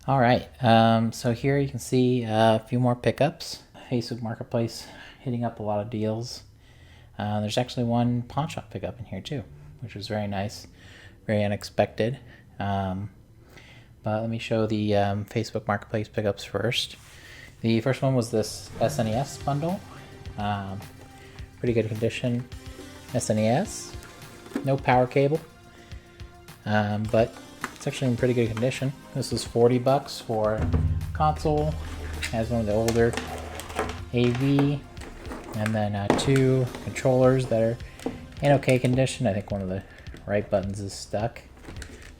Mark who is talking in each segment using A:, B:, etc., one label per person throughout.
A: All right, so here you can see a few more pickups. Facebook Marketplace hitting up a lot of deals. There's actually one pawn shop pickup in here too, which was very nice, very unexpected. But let me show the Facebook Marketplace pickups first. The first one was this SNES bundle. Pretty good condition SNES. No power cable, but it's actually in pretty good condition. This is $40 for console. Has one of the older AV, and then two controllers that are in okay condition. I think one of the right buttons is stuck,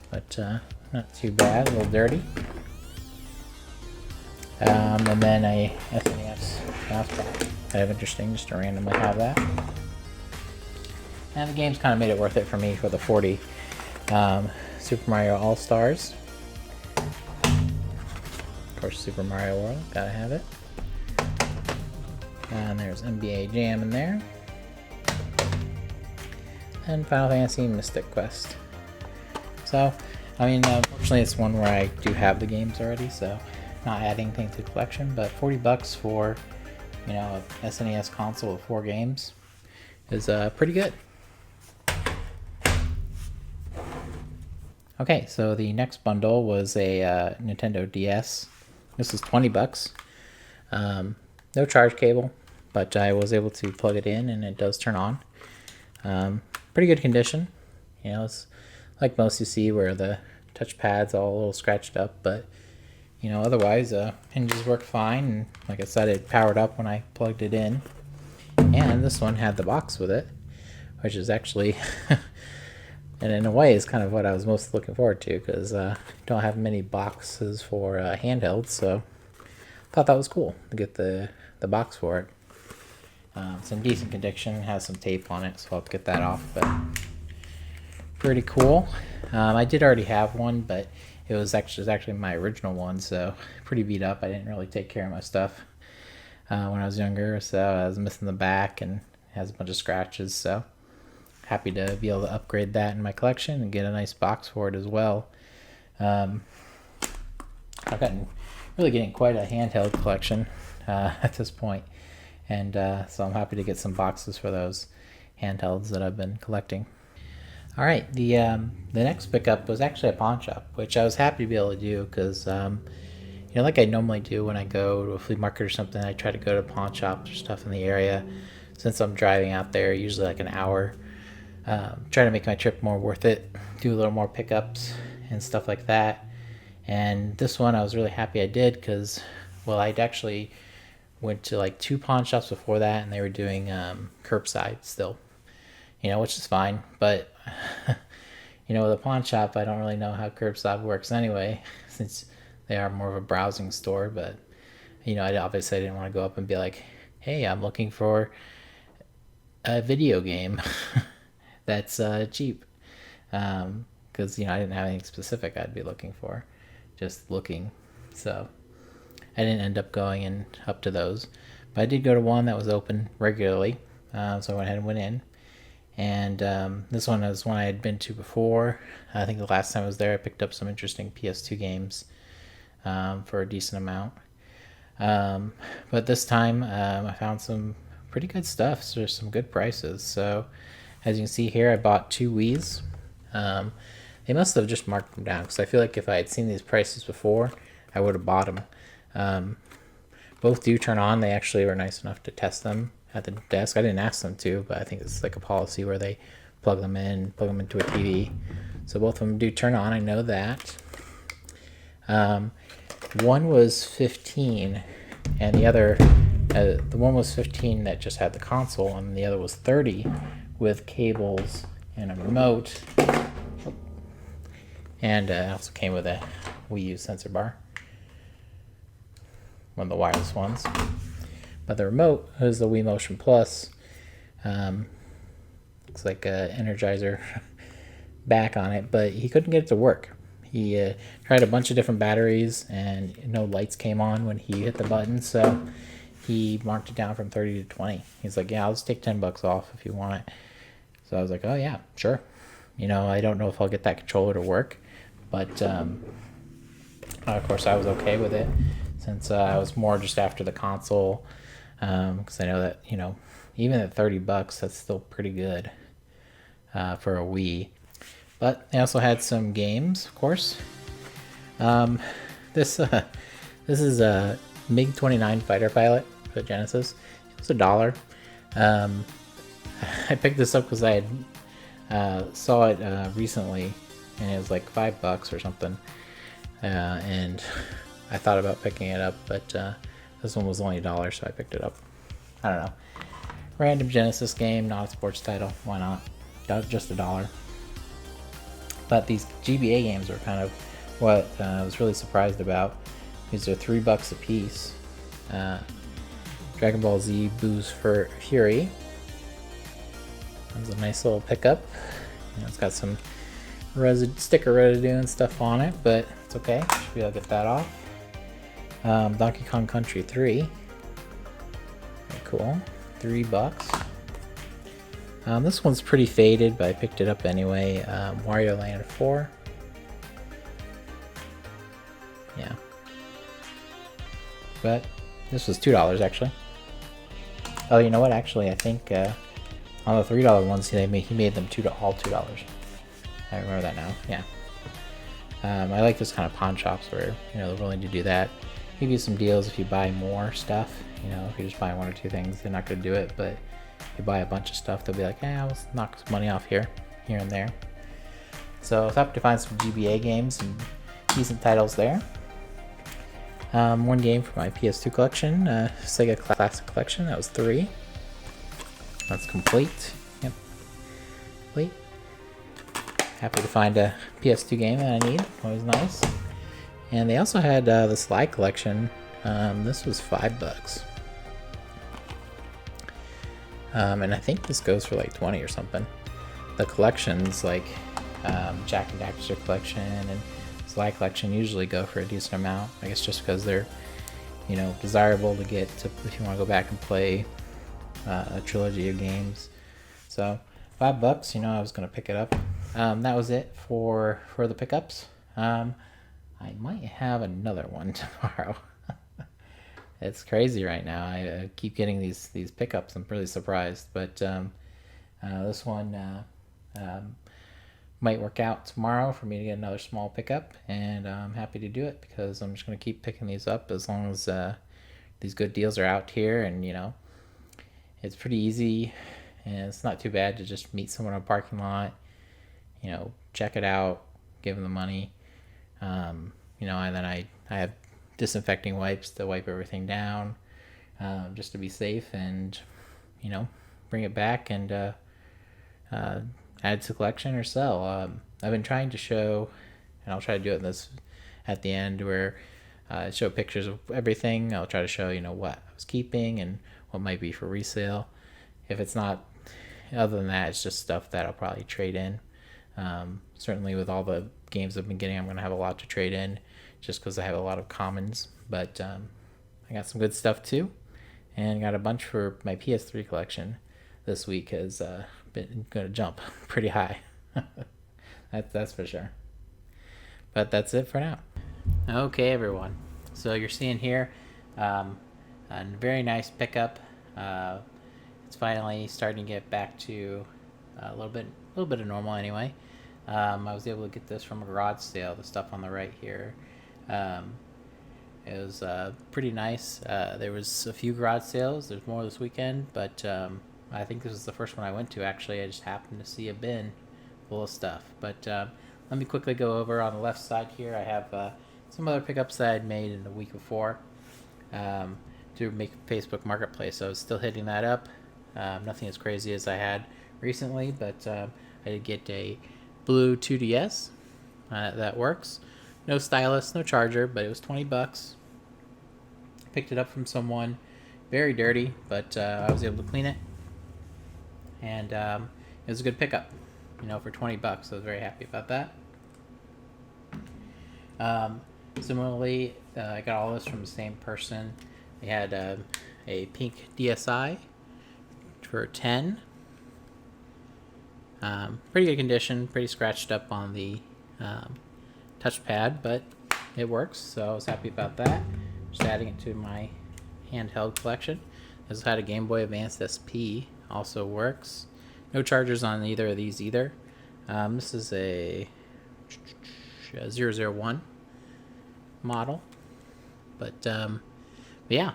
A: but not too bad. A little dirty. And then a SNES mouse pad. Kind of interesting just to randomly have that. And the game's kind of made it worth it for me for the 40. Super Mario All-Stars. Of course, Super Mario World, gotta have it. And there's NBA Jam in there. And Final Fantasy Mystic Quest. So, I mean, unfortunately it's one where I do have the games already, so not adding anything to the collection, but $40 for, you know, a SNES console with 4 games is pretty good. Okay, so the next bundle was a Nintendo DS. This is $20. No charge cable, but I was able to plug it in and it does turn on. Pretty good condition. You know, it's like most you see where the touchpad's all a little scratched up, but you know, otherwise hinges work fine. And like I said, it powered up when I plugged it in. And this one had the box with it, which is actually and in a way is kind of what I was most looking forward to, because don't have many boxes for handhelds, so thought that was cool to get the box for it. It's in decent condition, has some tape on it, so I'll have to get that off, but pretty cool. I did already have one, but it was actually my original one, so pretty beat up. I didn't really take care of my stuff when I was younger, so I was missing the back and has a bunch of scratches, so happy to be able to upgrade that in my collection and get a nice box for it as well. I've gotten really getting quite a handheld collection at this point, and so I'm happy to get some boxes for those handhelds that I've been collecting. All right, the next pickup was actually a pawn shop, which I was happy to be able to do because you know, like I normally do when I go to a flea market or something, I try to go to pawn shops or stuff in the area. Since I'm driving out there, usually like an hour, try to make my trip more worth it, do a little more pickups and stuff like that. And this one I was really happy I did because, well, I'd actually went to like 2 pawn shops before that, and they were doing curbside still, you know, which is fine. But you know, with a pawn shop, I don't really know how curbside works anyway, since they are more of a browsing store. But you know, I obviously didn't want to go up and be like, hey, I'm looking for a video game that's cheap, because you know, I didn't have anything specific I'd be looking for, just looking. So I didn't end up going in up to those, but I did go to one that was open regularly, so I went ahead and went in. And this one was one I had been to before. I think the last time I was there, I picked up some interesting PS2 games for a decent amount. But this time I found some pretty good stuff, so there's some good prices. So as you can see here, I bought 2 Wiis. They must have just marked them down, because I feel like if I had seen these prices before, I would have bought them. Both do turn on. They actually were nice enough to test them at the desk. I didn't ask them to, but I think it's like a policy where they plug them into a TV. So both of them do turn on, I know that. One was 15, and the other, the one was 15 that just had the console, and the other was 30 with cables and a remote. And it also came with a Wii U sensor bar, one of the wireless ones. But the remote is the Wii Motion Plus. Looks like a Energizer back on it, but he couldn't get it to work. He tried a bunch of different batteries, and no lights came on when he hit the button, so he marked it down from 30 to 20. He's like, yeah, I'll just take $10 off if you want it. So I was like, oh yeah, sure. You know, I don't know if I'll get that controller to work, but Of course, I was okay with it since I was more just after the console, because I know that, you know, even at $30, that's still pretty good for a Wii. But they also had some games, of course. This this is a MiG-29 fighter pilot for Genesis. It was $1. I picked this up because I had saw it recently, and it was like $5 or something. And I thought about picking it up, but this one was only $1, so I picked it up. I don't know. Random Genesis game, not a sports title. Why not? Just $1. But these GBA games are kind of what I was really surprised about. These are $3 a piece. Dragon Ball Z Boo's for Fury. That's a nice little pickup. You know, it's got some sticker residue and stuff on it, but it's okay. Should be able to get that off. Donkey Kong Country 3. Very cool. $3. This one's pretty faded, but I picked it up anyway. Wario Land 4. Yeah. But this was $2 actually. Oh, you know what? Actually, I think on the $3 ones, he made them all $2. I remember that now. Yeah. I like this kind of pawn shops where, you know, they're willing to do that. Give you some deals if you buy more stuff. You know, if you're just buying one or two things, they're not going to do it. But if you buy a bunch of stuff, they'll be like, let's knock some money off here and there. So I was happy to find some GBA games and decent titles there. One game for my PS2 collection, Sega Classic Collection. That was 3. That's complete. Yep, complete. Happy to find a PS2 game that I need. Always nice. And they also had the Sly collection. This was $5. And I think this goes for like 20 or something. The collections like Jack and Daxter collection and Sly collection usually go for a decent amount. I guess just because they're, you know, desirable to get to if you want to go back and play a trilogy of games. So $5, you know, I was gonna pick it up. That was it for the pickups. I might have another one tomorrow. It's crazy right now. I keep getting these pickups. I'm really surprised, but this one might work out tomorrow for me to get another small pickup, and I'm happy to do it because I'm just going to keep picking these up as long as these good deals are out here. And you know, it's pretty easy and it's not too bad to just meet someone in a parking lot, you know, check it out, give them the money, you know, and then I have disinfecting wipes to wipe everything down, just to be safe, and you know, bring it back and add to collection or sell. I've been trying to show, and I'll try to do it in this at the end, where show pictures of everything. I'll try to show, you know, what I was keeping and what might be for resale. If it's not, other than that, it's just stuff that I'll probably trade in. Certainly with all the games I've been getting, I'm going to have a lot to trade in just because I have a lot of commons. But I got some good stuff too, and got a bunch for my PS3 collection. This week has been going to jump pretty high. That's for sure. But that's it for now. Okay, everyone. So you're seeing here a very nice pickup. It's finally starting to get back to a little bit of normal anyway. I was able to get this from a garage sale. The stuff on the right here. It was pretty nice. There was a few garage sales. There's more this weekend, but I think this was the first one I went to. Actually, I just happened to see a bin full of stuff. But let me quickly go over on the left side here. I have some other pickups that I'd made in the week before to make Facebook Marketplace. So I was still hitting that up. Nothing as crazy as I had recently, but I did get a blue 2DS that works. No stylus, no charger, but it was $20. Picked it up from someone, very dirty, but I was able to clean it, and it was a good pickup, you know, for $20. I was very happy about that. Similarly, I got all this from the same person. They had a pink DSi for $10. Pretty good condition, pretty scratched up on the touchpad, but it works, so I was happy about that. Just adding it to my handheld collection. This had a Game Boy Advance SP, also works. No chargers on either of these either. This is a 001 model, but yeah,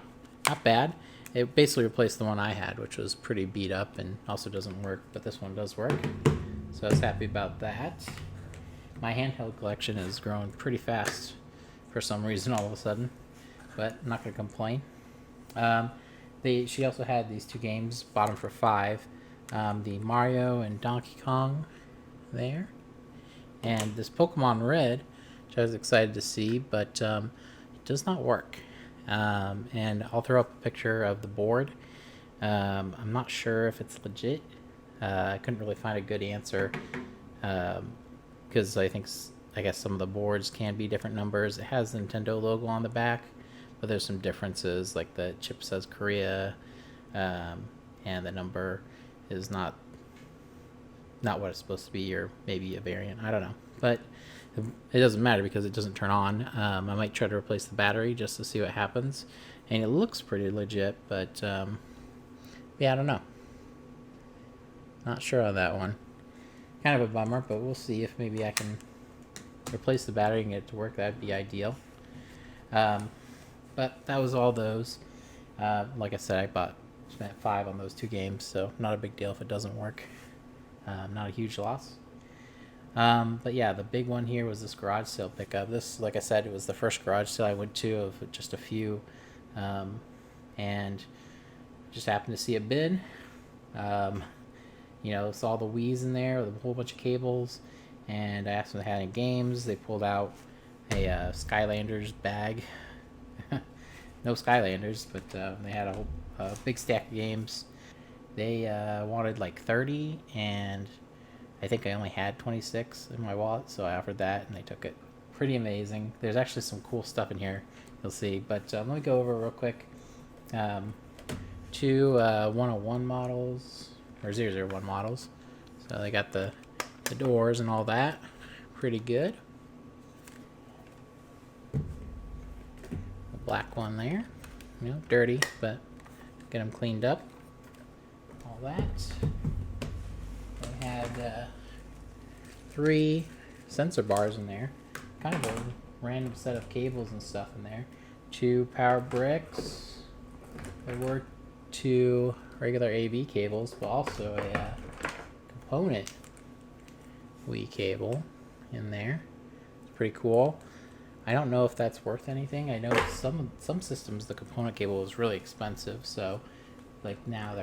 A: not bad. It basically replaced the one I had, which was pretty beat up and also doesn't work, but this one does work, so I was happy about that. My handheld collection has grown pretty fast for some reason all of a sudden, but I'm not going to complain. She also had these two games, bought them for $5, the Mario and Donkey Kong there, and this Pokemon Red, which I was excited to see, but it does not work. And I'll throw up a picture of the board. I'm not sure if it's legit. I couldn't really find a good answer, because I guess some of the boards can be different numbers. It has the Nintendo logo on the back, but there's some differences, like the chip says Korea, and the number is not what it's supposed to be, or maybe a variant. I don't know, but it doesn't matter because it doesn't turn on. I might try to replace the battery just to see what happens, and it looks pretty legit, but yeah, I don't know. Not sure on that one. Kind of a bummer, but we'll see if maybe I can replace the battery and get it to work. That'd be ideal. But that was all those. Like I said, spent $5 on those two games, so not a big deal if it doesn't work. Not a huge loss. But yeah, the big one here was this garage sale pickup. This, like I said, it was the first garage sale I went to of just a few, and just happened to see a bin. Saw the Wiis in there with a whole bunch of cables, and I asked them if they had any games. They pulled out a Skylanders bag. No Skylanders, but they had a big stack of games. They wanted like 30, and I think I only had 26 in my wallet, so I offered that, and they took it. Pretty amazing. There's actually some cool stuff in here, you'll see. But let me go over real quick. Two 101 models, or 001 models. So they got the doors and all that. Pretty good. The black one there. Dirty, but get them cleaned up. All that. They had 3 sensor bars in there. Kind of a random set of cables and stuff in there. 2 power bricks. There were 2 regular AV cables, but also a component Wii cable in there. It's pretty cool. I don't know if that's worth anything. I know some systems the component cable is really expensive, so like now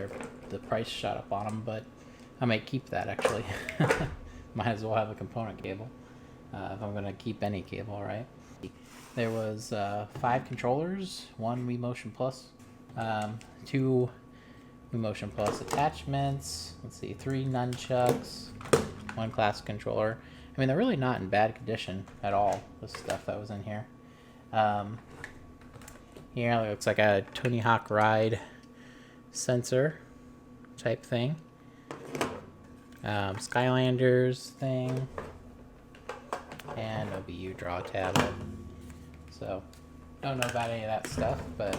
A: the price shot up on them, but I might keep that actually. Might as well have a component cable if I'm gonna keep any cable, right? There was 5 controllers, 1 Wii Motion Plus, 2 Wii Motion Plus attachments. Let's see, 3 nunchucks, 1 classic controller. I mean, they're really not in bad condition at all, the stuff that was in here. Here it looks like a Tony Hawk Ride sensor type thing. Skylanders thing. And OBU draw tablet. So, don't know about any of that stuff, but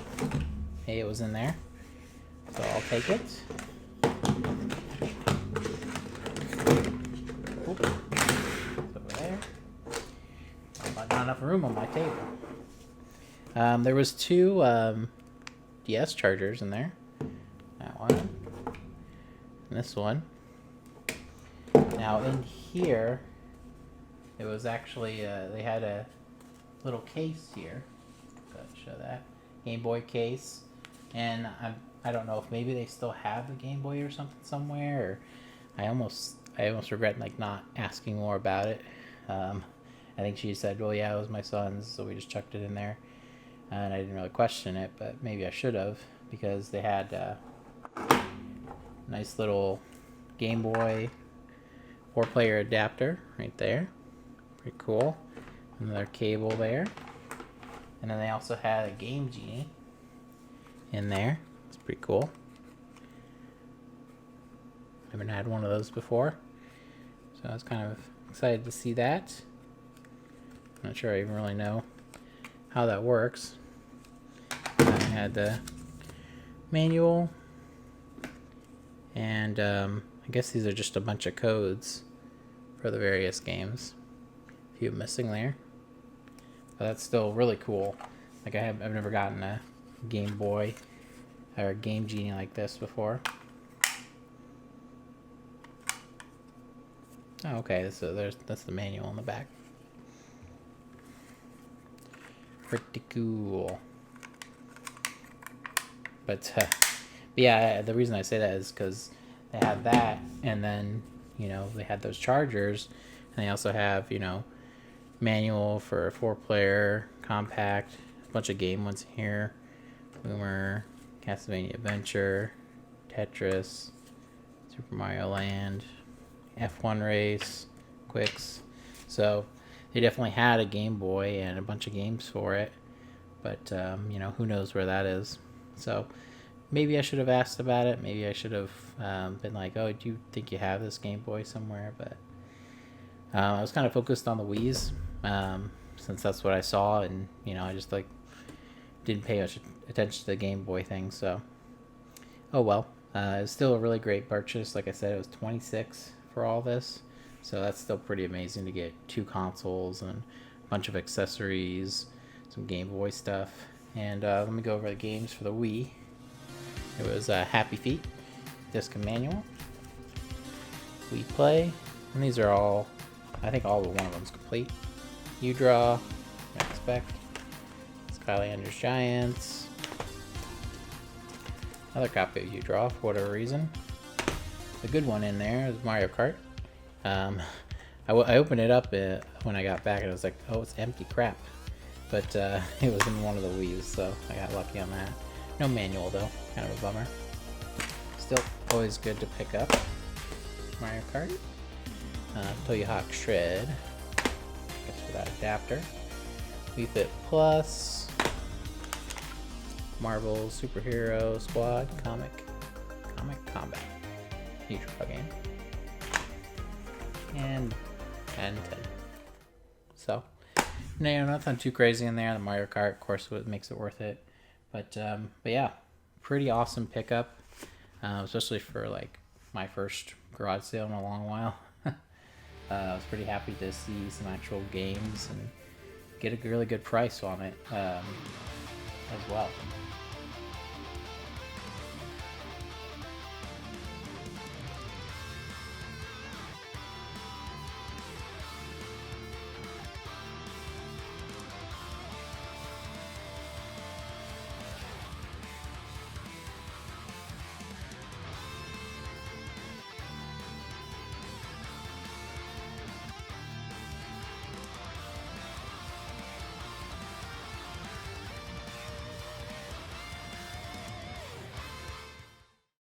A: hey, it was in there. So I'll take it. Oop. It's over there. Not enough room on my table. There was 2 DS chargers in there. That one. And this one. Now in here, it was actually, they had a little case here. Go show that. Game Boy case. And I don't know if maybe they still have the Game Boy or something somewhere. Or I almost regret like not asking more about it. I think she said, well, yeah, it was my son's, so we just chucked it in there. And I didn't really question it, but maybe I should have, because they had a nice little Game Boy 4-player adapter right there. Pretty cool. Another cable there. And then they also had a Game Genie in there. It's pretty cool. I haven't had one of those before, so I was kind of excited to see that. Not sure I even really know how that works. I had the manual, and I guess these are just a bunch of codes for the various games. A few missing there, but that's still really cool. Like I've never gotten a Game Boy or a Game Genie like this before. Oh, okay, so that's the manual on the back. Pretty cool. But yeah, the reason I say that is because they have that, and then, you know, they had those chargers, and they also have, you know, manual for a 4-player, compact, a bunch of game ones here. Boomer, Castlevania Adventure, Tetris, Super Mario Land, F1 Race, Quicks. So they definitely had a Game Boy and a bunch of games for it, but you know, who knows where that is. So maybe I should have asked about it. Maybe I should have been like, oh, do you think you have this Game Boy somewhere? But I was kind of focused on the Wiis, since that's what I saw, and you know, I just like didn't pay much attention to the Game Boy thing. So oh well. It's still a really great purchase. Like I said, it was $26 for all this, so that's still pretty amazing to get 2 consoles and a bunch of accessories, some Game Boy stuff. And let me go over the games for the Wii. It was Happy Feet, disc and manual, Wii Play, and these are all, I think all but one of them is complete. U-Draw, Expect, Skylanders Giants, another copy of U-Draw for whatever reason. The good one in there is Mario Kart. I opened it up when I got back, and I was like, oh, it's empty, crap. But it was in one of the Wiis, so I got lucky on that. No manual though, kind of a bummer. Still always good to pick up. Mario Kart. Toy Hawk Shred. I guess for that adapter. VIII Plus. Marvel Superhero Squad Comic Combat. U-Draw game. And 10. So, no, nothing too crazy in there. The Mario Kart, of course, what makes it worth it. But yeah, pretty awesome pickup, especially for like my first garage sale in a long while. I was pretty happy to see some actual games and get a really good price on it as well.